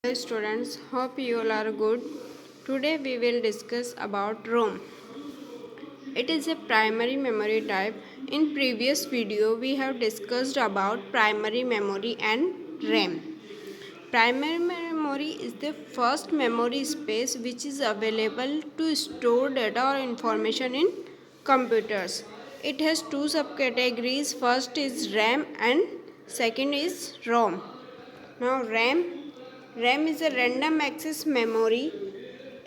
Hello students, hope you all are good. Today we will discuss about ROM. It is a primary memory type. In previous video we have discussed about primary memory and RAM. Primary memory is the first memory space which is available to store data or information in computers. It has two subcategories. First is RAM and second is ROM. Now RAM is a random access memory.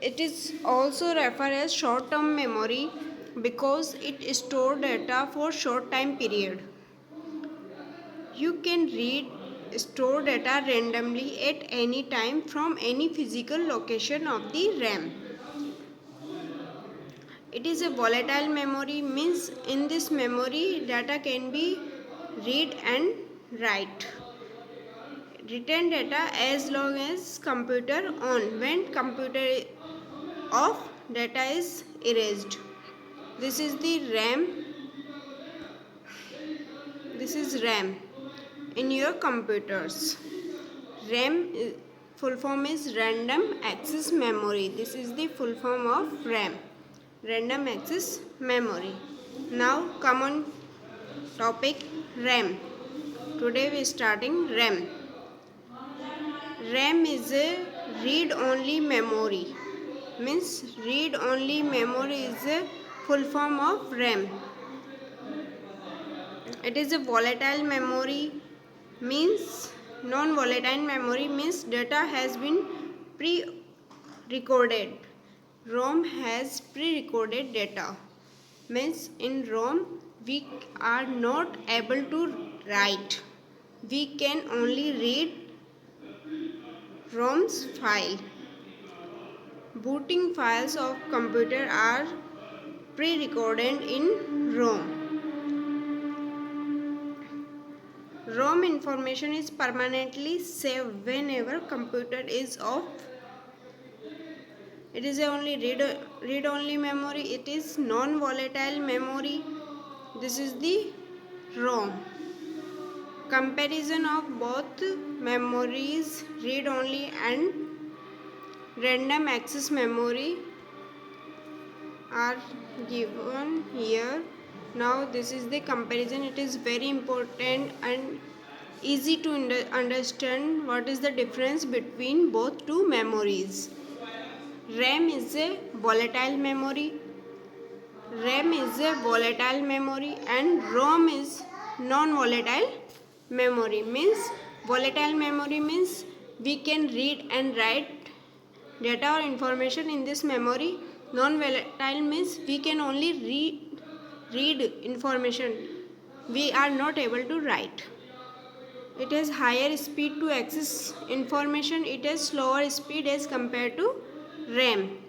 It is also referred as short term memory because it stores data for short time period. You can store data randomly at any time from any physical location of the RAM. It is a volatile memory, means in this memory data can be read and write. Retain data as long as computer on. When computer off, data is erased. This is the RAM. This is RAM in your computers. RAM full form is random access memory. This is the full form of RAM, random access memory. Now come on topic RAM. Today we starting RAM. RAM is a read-only memory. Means read-only memory is a full form of RAM. It is a volatile memory, means non-volatile memory means data has been pre-recorded. ROM has pre-recorded data. Means in ROM we are not able to write. We can only read ROM's file. Booting files of computer are pre-recorded in ROM. ROM information is permanently saved whenever computer is off. It is only read-only memory. It is non-volatile memory. This is the ROM. Comparison of both memories, read-only and random access memory, are given here. Now this is the comparison. It is very important and easy to understand what is the difference between both two memories. RAM is a volatile memory. RAM is a volatile memory and ROM is non-volatile memory. Means volatile memory means we can read and write data or information in this memory. Non-volatile means we can only read information. We are not able to write. It has higher speed to access information. It has slower speed as compared to RAM.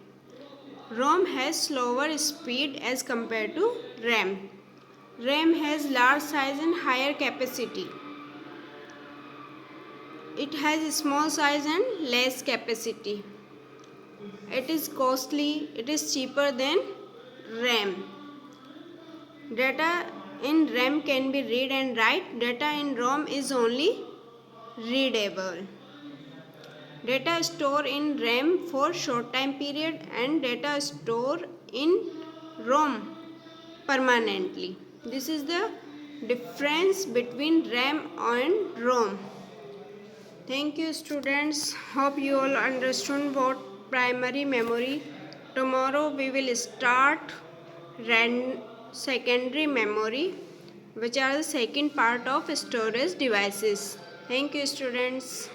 ROM has slower speed as compared to RAM. RAM has large size and higher capacity. It has small size and less capacity. It is costly. It is cheaper than RAM. Data in RAM can be read and write. Data in ROM is only readable. Data stored in RAM for short time period and data stored in ROM permanently. This is the difference between RAM and ROM. Thank you students. Hope you all understood what primary memory. Tomorrow we will start secondary memory, which are the second part of storage devices. Thank you students.